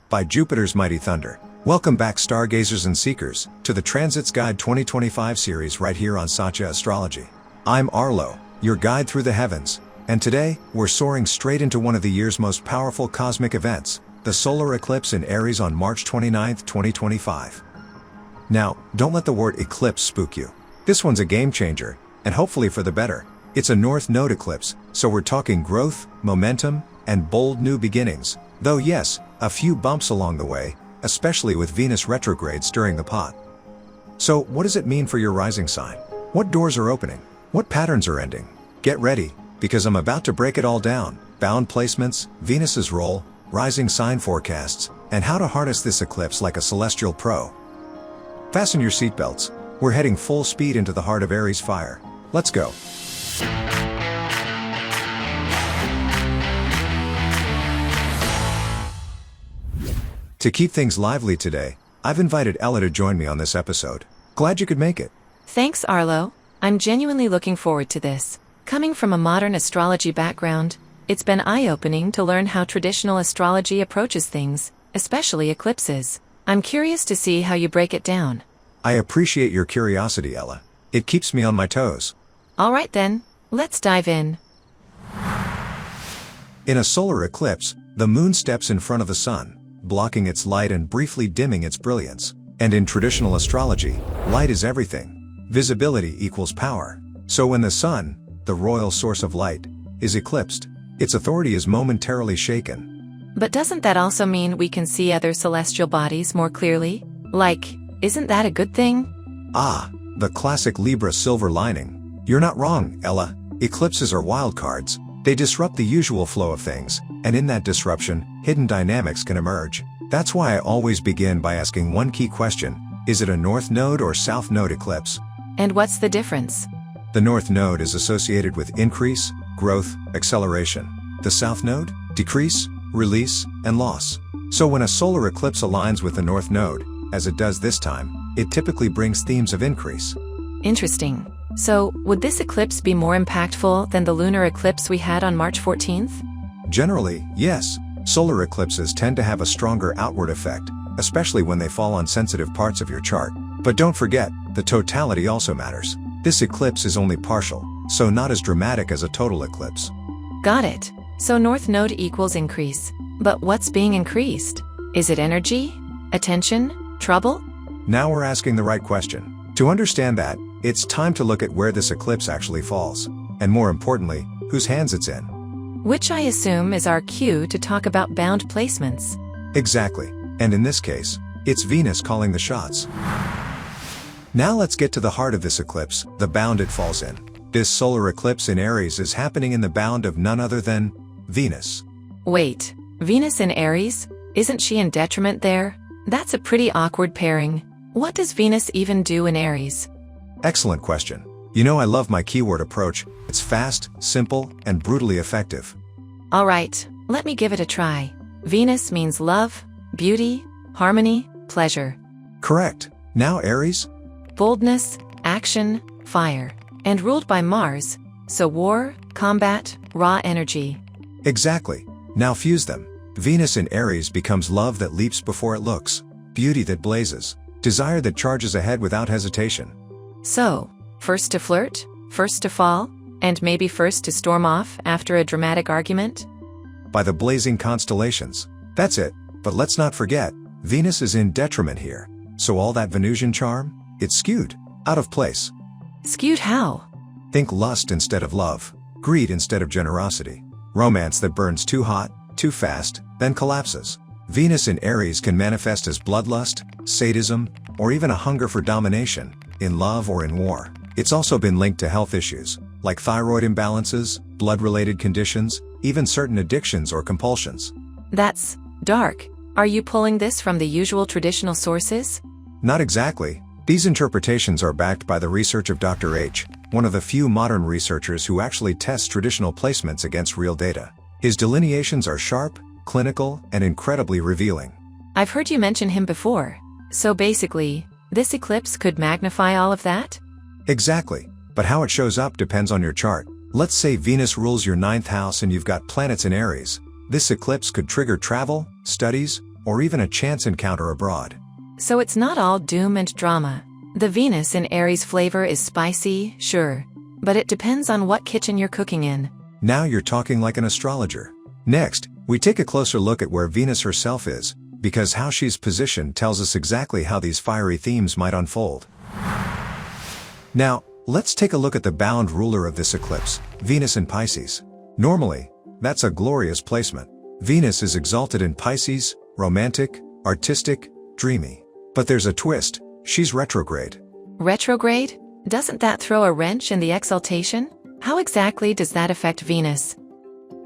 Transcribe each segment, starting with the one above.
by Jupiter's mighty thunder. Welcome back, stargazers and seekers, to the Transits Guide 2025 series right here on Traditional Astrology. I'm Arlo, your guide through the heavens, and today, we're soaring straight into one of the year's most powerful cosmic events, the solar eclipse in Aries on March 29, 2025. Now, don't let the word eclipse spook you. This one's a game changer, and hopefully for the better. It's a North Node eclipse, so we're talking growth, momentum, and bold new beginnings, though yes, a few bumps along the way, especially with Venus retrograde stirring the pot. So, what does it mean for your rising sign? What doors are opening? What patterns are ending? Get ready, because I'm about to break it all down: bound placements, Venus's role, rising sign forecasts, and how to harness this eclipse like a celestial pro. Fasten your seatbelts. We're heading full speed into the heart of Aries fire. Let's go. To keep things lively today, I've invited Ella to join me on this episode. Glad you could make it. Thanks, Arlo. I'm genuinely looking forward to this. Coming from a modern astrology background, it's been eye-opening to learn how traditional astrology approaches things, especially eclipses. I'm curious to see how you break it down. I appreciate your curiosity, Ella. It keeps me on my toes. All right then, let's dive in. In a solar eclipse, the moon steps in front of the sun, blocking its light and briefly dimming its brilliance. And in traditional astrology, light is everything. Visibility equals power. So when the sun, the royal source of light, is eclipsed, its authority is momentarily shaken. But doesn't that also mean we can see other celestial bodies more clearly? Like, isn't that a good thing? Ah, the classic Libra silver lining. You're not wrong, Ella. Eclipses are wild cards. They disrupt the usual flow of things, and in that disruption, hidden dynamics can emerge. That's why I always begin by asking one key question: is it a North Node or South Node eclipse? And what's the difference? The North Node is associated with increase, growth, acceleration. The South Node? Decrease, release, and loss. So when a solar eclipse aligns with the North Node, as it does this time, it typically brings themes of increase. Interesting. So, would this eclipse be more impactful than the lunar eclipse we had on March 14th? Generally, yes. Solar eclipses tend to have a stronger outward effect, especially when they fall on sensitive parts of your chart. But don't forget, the totality also matters. This eclipse is only partial, so not as dramatic as a total eclipse. Got it. So North Node equals increase. But what's being increased? Is it energy? Attention? Trouble? Now we're asking the right question. To understand that, it's time to look at where this eclipse actually falls, and more importantly, whose hands it's in. Which I assume is our cue to talk about bound placements. Exactly, and in this case, it's Venus calling the shots. Now let's get to the heart of this eclipse, the bound it falls in. This solar eclipse in Aries is happening in the bound of none other than Venus. Wait, Venus in Aries? Isn't she in detriment there? That's a pretty awkward pairing. What does Venus even do in Aries? Excellent question. You know I love my keyword approach. It's fast, simple, and brutally effective. All right, let me give it a try. Venus means love, beauty, harmony, pleasure. Correct. Now Aries? Boldness, action, fire. And ruled by Mars, so war, combat, raw energy. Exactly. Now fuse them. Venus in Aries becomes love that leaps before it looks, beauty that blazes, desire that charges ahead without hesitation. So, first to flirt, first to fall, and maybe first to storm off after a dramatic argument? By the blazing constellations. That's it. But let's not forget, Venus is in detriment here. So all that Venusian charm? It's skewed, out of place. Skewed how? Think lust instead of love, greed instead of generosity, romance that burns too hot, too fast, then collapses. Venus in Aries can manifest as bloodlust, sadism, or even a hunger for domination, in love or in war. It's also been linked to health issues, like thyroid imbalances, blood-related conditions, even certain addictions or compulsions. That's dark. Are you pulling this from the usual traditional sources? Not exactly. These interpretations are backed by the research of Dr. H, one of the few modern researchers who actually tests traditional placements against real data. His delineations are sharp, clinical, and incredibly revealing. I've heard you mention him before. So basically, this eclipse could magnify all of that? Exactly. But how it shows up depends on your chart. Let's say Venus rules your 9th house and you've got planets in Aries. This eclipse could trigger travel, studies, or even a chance encounter abroad. So it's not all doom and drama. The Venus in Aries flavor is spicy, sure, but it depends on what kitchen you're cooking in. Now you're talking like an astrologer. Next, we take a closer look at where Venus herself is, because how she's positioned tells us exactly how these fiery themes might unfold. Now, let's take a look at the bound ruler of this eclipse, Venus in Pisces. Normally, that's a glorious placement. Venus is exalted in Pisces, romantic, artistic, dreamy. But there's a twist, she's retrograde. Retrograde? Doesn't that throw a wrench in the exaltation? How exactly does that affect Venus?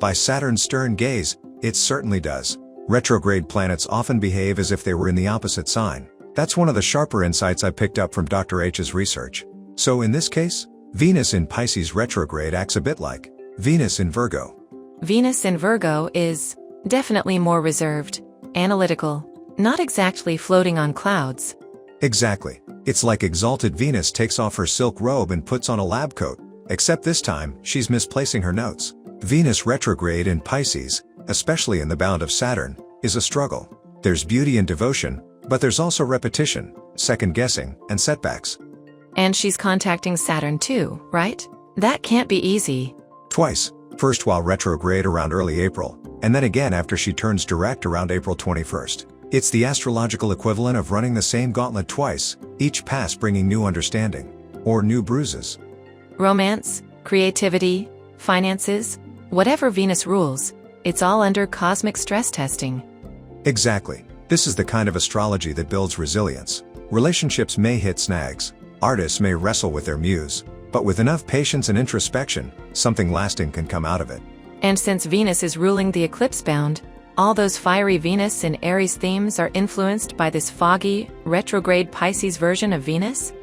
By Saturn's stern gaze, it certainly does. Retrograde planets often behave as if they were in the opposite sign. That's one of the sharper insights I picked up from Dr. H's research. So in this case, Venus in Pisces retrograde acts a bit like Venus in Virgo. Venus in Virgo is definitely more reserved, analytical, not exactly floating on clouds. Exactly. It's like exalted Venus takes off her silk robe and puts on a lab coat, except this time, she's misplacing her notes. Venus retrograde in Pisces, especially in the bound of Saturn, is a struggle. There's beauty and devotion, but there's also repetition, second-guessing, and setbacks. And she's contacting Saturn too, right? That can't be easy. Twice. First while retrograde around early April, and then again after she turns direct around April 21st. It's the astrological equivalent of running the same gauntlet twice, each pass bringing new understanding. Or new bruises. Romance, creativity, finances, whatever Venus rules, it's all under cosmic stress testing. Exactly. This is the kind of astrology that builds resilience. Relationships may hit snags. Artists may wrestle with their muse. But with enough patience and introspection, something lasting can come out of it. And since Venus is ruling the eclipse bound, all those fiery Venus and Aries themes are influenced by this foggy, retrograde Pisces version of Venus?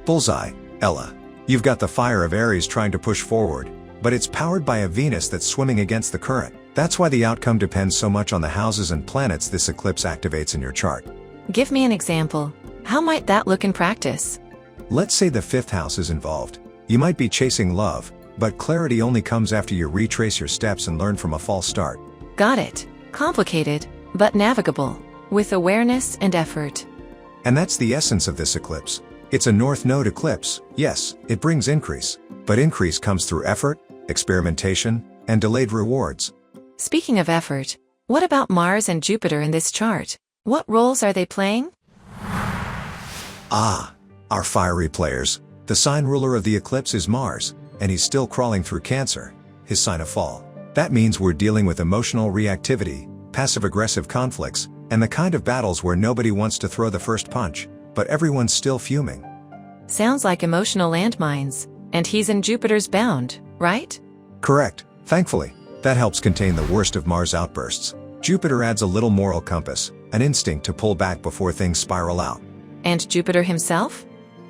Bullseye, Ella. You've got the fire of Aries trying to push forward, but it's powered by a Venus that's swimming against the current. That's why the outcome depends so much on the houses and planets this eclipse activates in your chart. Give me an example. How might that look in practice? Let's say the 5th house is involved. You might be chasing love, but clarity only comes after you retrace your steps and learn from a false start. Got it. Complicated, but navigable, with awareness and effort. And that's the essence of this eclipse. It's a North Node eclipse. Yes, it brings increase. But increase comes through effort, experimentation, and delayed rewards. Speaking of effort, what about Mars and Jupiter in this chart? What roles are they playing? Ah, our fiery players. The sign ruler of the eclipse is Mars, and he's still crawling through Cancer, his sign of fall. That means we're dealing with emotional reactivity, passive-aggressive conflicts, and the kind of battles where nobody wants to throw the first punch, but everyone's still fuming. Sounds like emotional landmines, and he's in Jupiter's bound, right? Correct. Thankfully, that helps contain the worst of Mars' outbursts. Jupiter adds a little moral compass, an instinct to pull back before things spiral out. And Jupiter himself?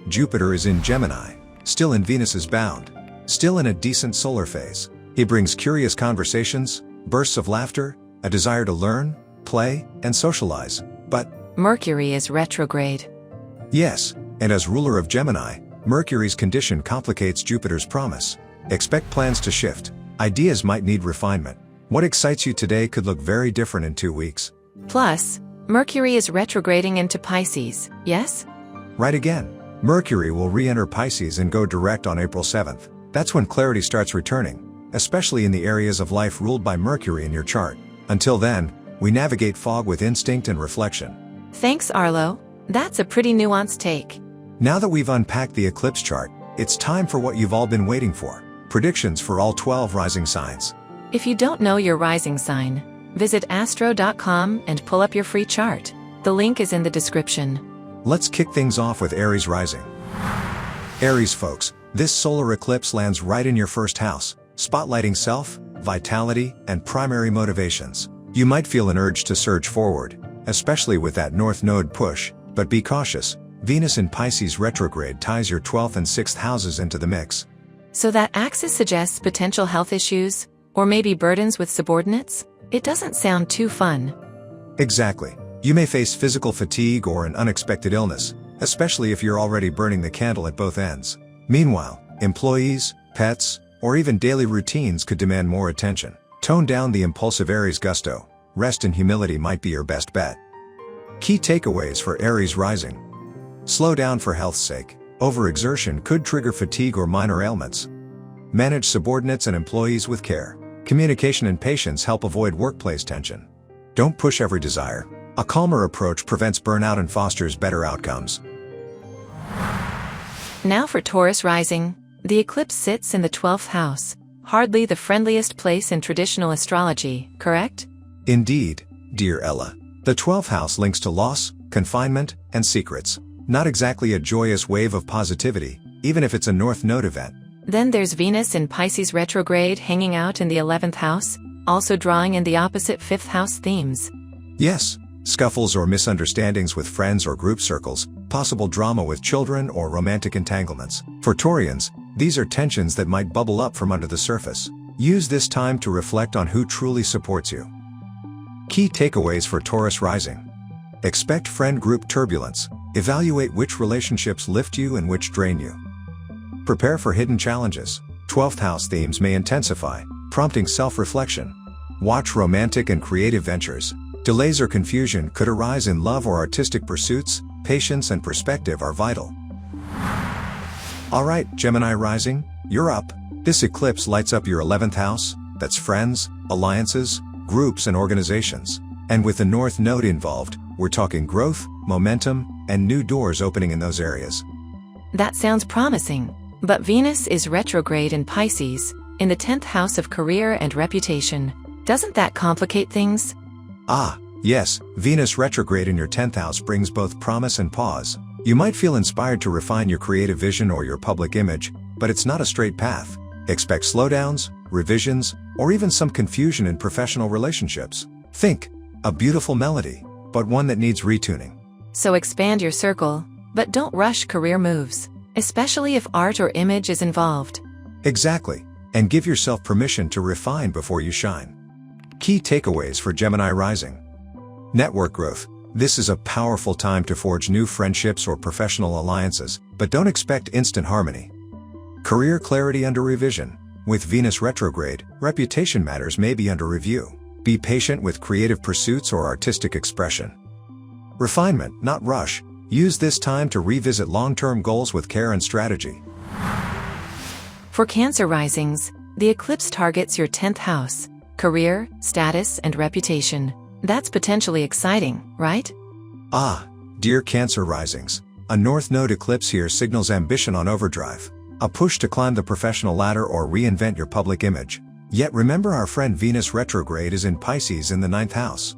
Jupiter is in Gemini, still in Venus's bound, still in a decent solar phase. He brings curious conversations, bursts of laughter, a desire to learn, play, and socialize. But Mercury is retrograde. Yes, and as ruler of Gemini, Mercury's condition complicates Jupiter's promise. Expect plans to shift. Ideas might need refinement. What excites you today could look very different in 2 weeks. Plus, Mercury is retrograding into Pisces, yes? Right again. Mercury will re-enter Pisces and go direct on April 7th. That's when clarity starts returning, especially in the areas of life ruled by Mercury in your chart. Until then, we navigate fog with instinct and reflection. Thanks, Arlo. That's a pretty nuanced take. Now that we've unpacked the eclipse chart, it's time for what you've all been waiting for. Predictions for all 12 rising signs. If you don't know your rising sign, visit astro.com and pull up your free chart. The link is in the description. Let's kick things off with Aries Rising. Aries folks, this solar eclipse lands right in your first house, spotlighting self, vitality, and primary motivations. You might feel an urge to surge forward, especially with that North Node push, but be cautious. Venus in Pisces retrograde ties your 12th and 6th houses into the mix. So that axis suggests potential health issues, or maybe burdens with subordinates? It doesn't sound too fun. Exactly. You may face physical fatigue or an unexpected illness, especially if you're already burning the candle at both ends. Meanwhile, employees, pets, or even daily routines could demand more attention. Tone down the impulsive Aries gusto. Rest and humility might be your best bet. Key takeaways for Aries Rising. Slow down for health's sake. Overexertion could trigger fatigue or minor ailments. Manage subordinates and employees with care. Communication and patience help avoid workplace tension. Don't push every desire. A calmer approach prevents burnout and fosters better outcomes. Now for Taurus Rising. The eclipse sits in the 12th house, hardly the friendliest place in traditional astrology, correct? Indeed, dear Ella. The 12th house links to loss, confinement, and secrets. Not exactly a joyous wave of positivity, even if it's a North Node event. Then there's Venus in Pisces retrograde hanging out in the 11th house, also drawing in the opposite 5th house themes. Yes, scuffles or misunderstandings with friends or group circles, possible drama with children or romantic entanglements. For Taurians, these are tensions that might bubble up from under the surface. Use this time to reflect on who truly supports you. Key takeaways for Taurus Rising. Expect friend group turbulence. Evaluate which relationships lift you and which drain you. Prepare for hidden challenges. 12th house themes may intensify, prompting self-reflection. Watch romantic and creative ventures. Delays or confusion could arise in love or artistic pursuits. Patience and perspective are vital. Alright, Gemini Rising, you're up. This eclipse lights up your 11th house, that's friends, alliances, groups and organizations. And with the North Node involved, we're talking growth, momentum, and new doors opening in those areas. That sounds promising. But Venus is retrograde in Pisces, in the 10th house of career and reputation. Doesn't that complicate things? Ah, yes, Venus retrograde in your 10th house brings both promise and pause. You might feel inspired to refine your creative vision or your public image, but it's not a straight path. Expect slowdowns, revisions, or even some confusion in professional relationships. Think, a beautiful melody, but one that needs retuning. So expand your circle, but don't rush career moves, especially if art or image is involved. Exactly, and give yourself permission to refine before you shine. Key takeaways for Gemini Rising. Network growth. This is a powerful time to forge new friendships or professional alliances, but don't expect instant harmony. Career clarity under revision. With Venus retrograde, reputation matters may be under review. Be patient with creative pursuits or artistic expression. Refinement, not rush. Use this time to revisit long-term goals with care and strategy. For Cancer Risings, the eclipse targets your 10th house, career, status, and reputation. That's potentially exciting, right? Ah, dear Cancer Risings, a North Node eclipse here signals ambition on overdrive. A push to climb the professional ladder or reinvent your public image. Yet remember, our friend Venus retrograde is in Pisces in the 9th house.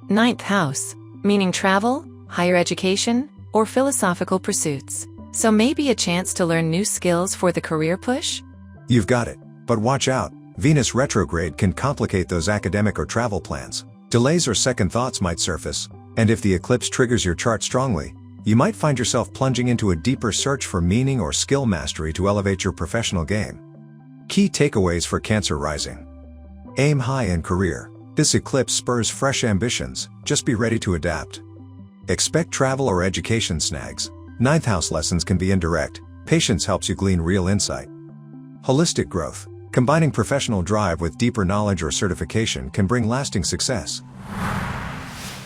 9th house, meaning travel, higher education, or philosophical pursuits. So maybe a chance to learn new skills for the career push? You've got it, but watch out. Venus retrograde can complicate those academic or travel plans. Delays or second thoughts might surface, and if the eclipse triggers your chart strongly, you might find yourself plunging into a deeper search for meaning or skill mastery to elevate your professional game. Key takeaways for Cancer Rising. Aim high in career. This eclipse spurs fresh ambitions, just be ready to adapt. Expect travel or education snags. 9th house lessons can be indirect. Patience helps you glean real insight. Holistic growth. Combining professional drive with deeper knowledge or certification can bring lasting success.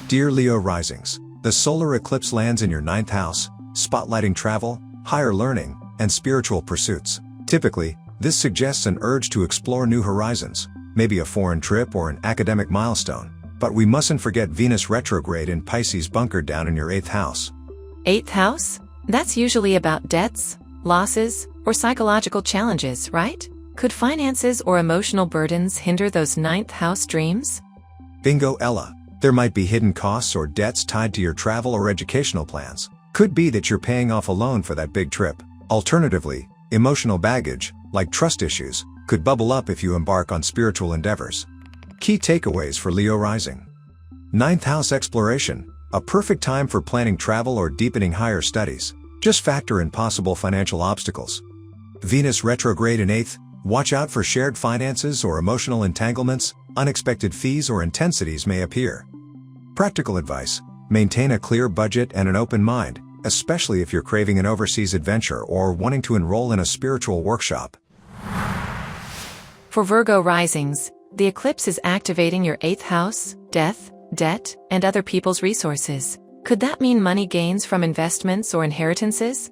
Dear Leo Risings, the solar eclipse lands in your 9th house, spotlighting travel, higher learning, and spiritual pursuits. Typically, this suggests an urge to explore new horizons, maybe a foreign trip or an academic milestone. But we mustn't forget Venus retrograde in Pisces bunkered down in your 8th house. 8th house? That's usually about debts, losses, or psychological challenges, right? Could finances or emotional burdens hinder those 9th house dreams? Bingo, Ella. There might be hidden costs or debts tied to your travel or educational plans. Could be that you're paying off a loan for that big trip. Alternatively, emotional baggage, like trust issues, could bubble up if you embark on spiritual endeavors. Key takeaways for Leo Rising. 9th house exploration, a perfect time for planning travel or deepening higher studies. Just factor in possible financial obstacles. Venus retrograde in 8th, watch out for shared finances or emotional entanglements. Unexpected fees or intensities may appear. Practical advice, maintain a clear budget and an open mind, especially if you're craving an overseas adventure or wanting to enroll in a spiritual workshop. For Virgo Risings, the eclipse is activating your 8th house, death, debt, and other people's resources. Could that mean money gains from investments or inheritances?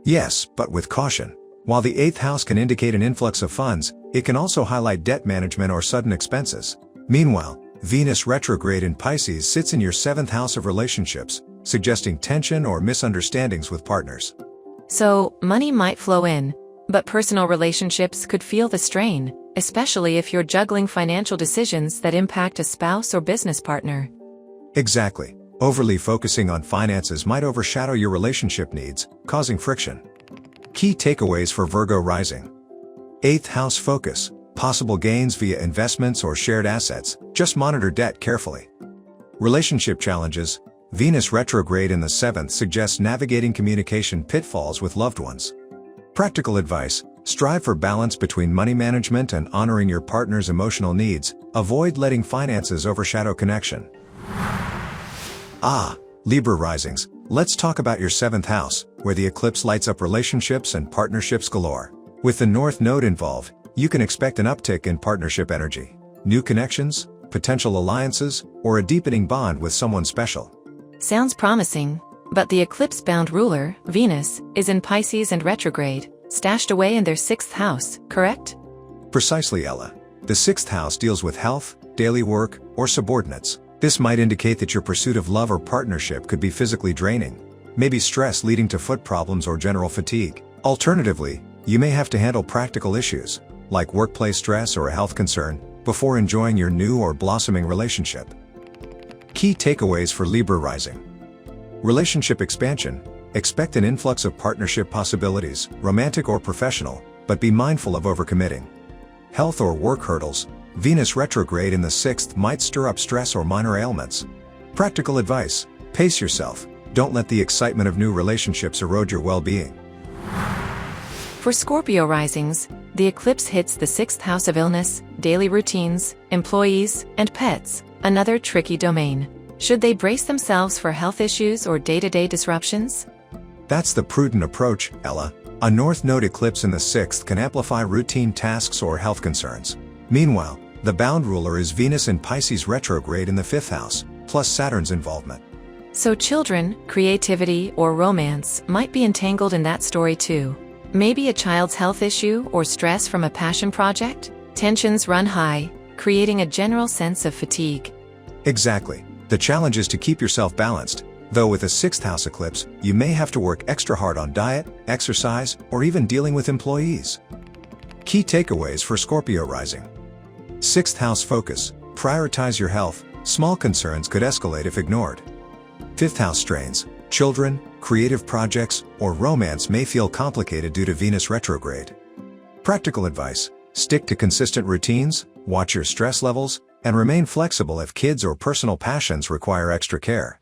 Yes, but with caution. While the 8th house can indicate an influx of funds, it can also highlight debt management or sudden expenses. Meanwhile, Venus retrograde in Pisces sits in your 7th house of relationships, suggesting tension or misunderstandings with partners. So, money might flow in, but personal relationships could feel the strain, especially if you're juggling financial decisions that impact a spouse or business partner. Exactly. Overly focusing on finances might overshadow your relationship needs, causing friction. Key takeaways for Virgo Rising. 8th house focus. Possible gains via investments or shared assets, just monitor debt carefully. Relationship challenges. Venus retrograde in the 7th suggests navigating communication pitfalls with loved ones. Practical advice. Strive for balance between money management and honoring your partner's emotional needs. Avoid letting finances overshadow connection. Libra Risings. Let's talk about your 7th house, where the eclipse lights up relationships and partnerships galore. With the North Node involved, you can expect an uptick in partnership energy. New connections, potential alliances, or a deepening bond with someone special. Sounds promising, but the eclipse-bound ruler, Venus, is in Pisces and retrograde, stashed away in their 6th house, correct? Precisely, Ella. The 6th house deals with health, daily work, or subordinates. This might indicate that your pursuit of love or partnership could be physically draining, maybe stress leading to foot problems or general fatigue. Alternatively, you may have to handle practical issues, like workplace stress or a health concern, before enjoying your new or blossoming relationship. Key takeaways for Libra Rising. Relationship expansion. Expect an influx of partnership possibilities, romantic or professional, but be mindful of overcommitting. Health or work hurdles. Venus retrograde in the 6th might stir up stress or minor ailments. Practical advice. Pace yourself. Don't let the excitement of new relationships erode your well-being. For Scorpio risings, the eclipse hits the 6th house of illness, daily routines, employees, and pets, another tricky domain. Should they brace themselves for health issues or day-to-day disruptions? That's the prudent approach, Ella. A North Node eclipse in the 6th can amplify routine tasks or health concerns. Meanwhile, the bound ruler is Venus in Pisces retrograde in the 5th house, plus Saturn's involvement. So children, creativity, or romance might be entangled in that story too. Maybe a child's health issue or stress from a passion project? Tensions run high, creating a general sense of fatigue. Exactly. The challenge is to keep yourself balanced, though with a 6th house eclipse, you may have to work extra hard on diet, exercise, or even dealing with employees. Key takeaways for Scorpio Rising. 6th house focus. Prioritize your health. Small concerns could escalate if ignored. 5th house strains. Children, creative projects, or romance may feel complicated due to Venus retrograde. Practical advice. Stick to consistent routines, watch your stress levels, and remain flexible if kids or personal passions require extra care.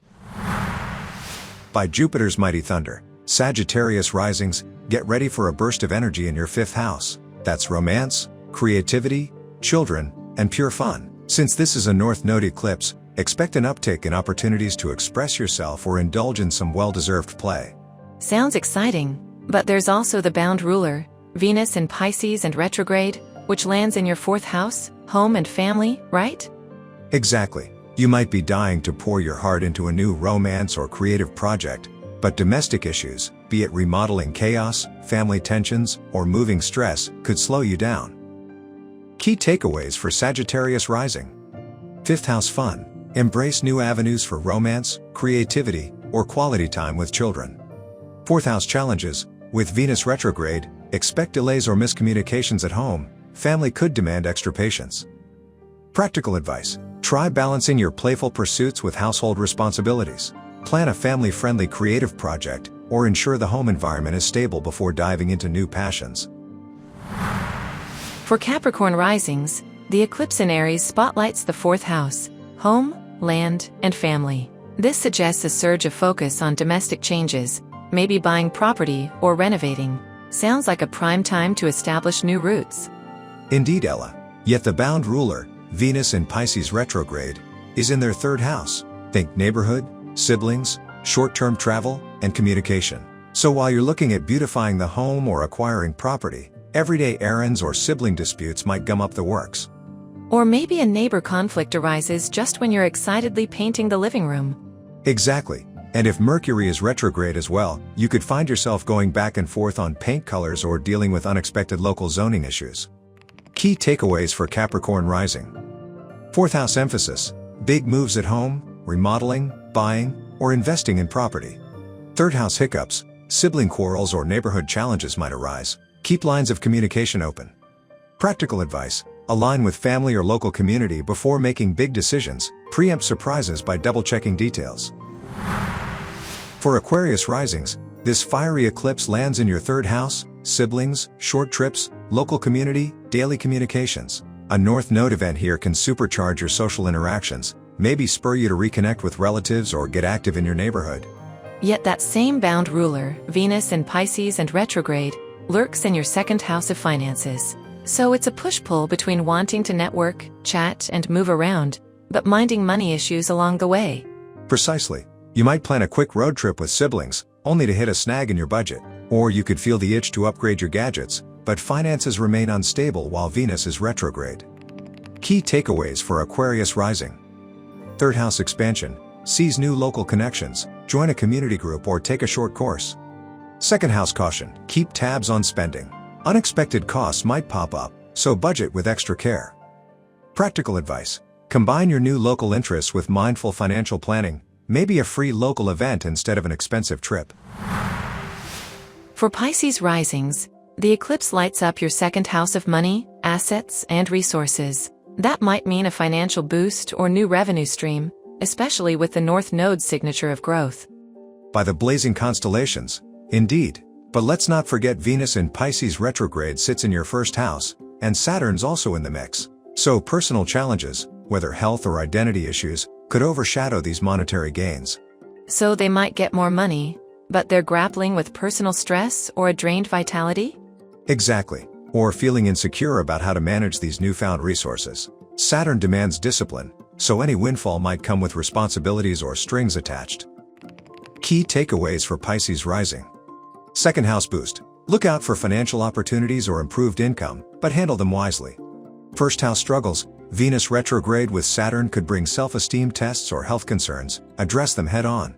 By Jupiter's mighty thunder, Sagittarius risings, get ready for a burst of energy in your 5th house. That's romance, creativity, children, and pure fun. Since this is a North Node eclipse, expect an uptick in opportunities to express yourself or indulge in some well-deserved play. Sounds exciting, but there's also the bound ruler, Venus in Pisces and retrograde, which lands in your 4th house, home and family, right? Exactly. You might be dying to pour your heart into a new romance or creative project, but domestic issues, be it remodeling chaos, family tensions, or moving stress, could slow you down. Key takeaways for Sagittarius Rising. 5th house fun. Embrace new avenues for romance, creativity, or quality time with children. 4th house challenges. With Venus retrograde, expect delays or miscommunications at home. Family could demand extra patience. Practical advice. Try balancing your playful pursuits with household responsibilities. Plan a family-friendly creative project, or ensure the home environment is stable before diving into new passions. For Capricorn risings, the eclipse in Aries spotlights the 4th house, home, land, and family. This suggests a surge of focus on domestic changes, maybe buying property or renovating. Sounds like a prime time to establish new roots. Indeed, Ella. Yet the bound ruler, Venus in Pisces retrograde, is in their 3rd house. Think neighborhood, siblings, short-term travel, and communication. So while you're looking at beautifying the home or acquiring property, everyday errands or sibling disputes might gum up the works. Or maybe a neighbor conflict arises just when you're excitedly painting the living room. Exactly. And if Mercury is retrograde as well, you could find yourself going back and forth on paint colors or dealing with unexpected local zoning issues. Key takeaways for Capricorn Rising. 4th house emphasis: big moves at home, remodeling, buying, or investing in property. 3rd house hiccups: sibling quarrels or neighborhood challenges might arise. Keep lines of communication open. Practical advice: align with family or local community before making big decisions. Preempt surprises by double-checking details. For Aquarius Risings, this fiery eclipse lands in your 3rd house: siblings, short trips, local community, daily communications. A North Node event here can supercharge your social interactions, maybe spur you to reconnect with relatives or get active in your neighborhood. Yet that same bound ruler, Venus in Pisces and retrograde, lurks in your 2nd house of finances. So it's a push-pull between wanting to network, chat, and move around, but minding money issues along the way. Precisely. You might plan a quick road trip with siblings, only to hit a snag in your budget. Or you could feel the itch to upgrade your gadgets, but finances remain unstable while Venus is retrograde. Key takeaways for Aquarius Rising. 3rd house expansion: seize new local connections, join a community group or take a short course. 2nd house caution: keep tabs on spending. Unexpected costs might pop up, so budget with extra care. Practical advice: combine your new local interests with mindful financial planning, maybe a free local event instead of an expensive trip. For Pisces Risings, the eclipse lights up your 2nd house of money, assets, and resources. That might mean a financial boost or new revenue stream, especially with the North Node signature of growth. By the blazing constellations, indeed. But let's not forget Venus in Pisces retrograde sits in your 1st house, and Saturn's also in the mix. So personal challenges, whether health or identity issues, could overshadow these monetary gains. So they might get more money, but they're grappling with personal stress or a drained vitality? Exactly. Or feeling insecure about how to manage these newfound resources. Saturn demands discipline, so any windfall might come with responsibilities or strings attached. Key takeaways for Pisces Rising. 2nd house boost: look out for financial opportunities or improved income, but handle them wisely. 1st house struggles: Venus retrograde with Saturn could bring self-esteem tests or health concerns. Address them head-on.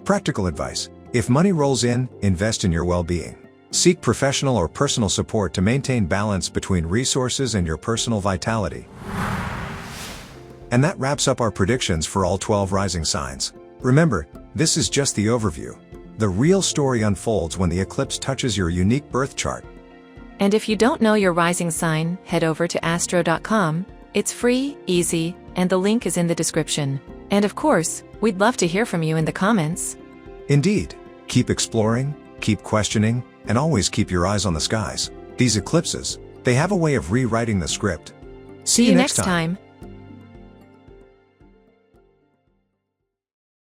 Practical advice: if money rolls in, invest in your well-being. Seek professional or personal support to maintain balance between resources and your personal vitality. And that wraps up our predictions for all 12 rising signs. Remember, this is just the overview. The real story unfolds when the eclipse touches your unique birth chart. And if you don't know your rising sign, head over to astro.com. It's free, easy, and the link is in the description. And of course, we'd love to hear from you in the comments. Indeed. Keep exploring, keep questioning, and always keep your eyes on the skies. These eclipses, they have a way of rewriting the script. See you next time.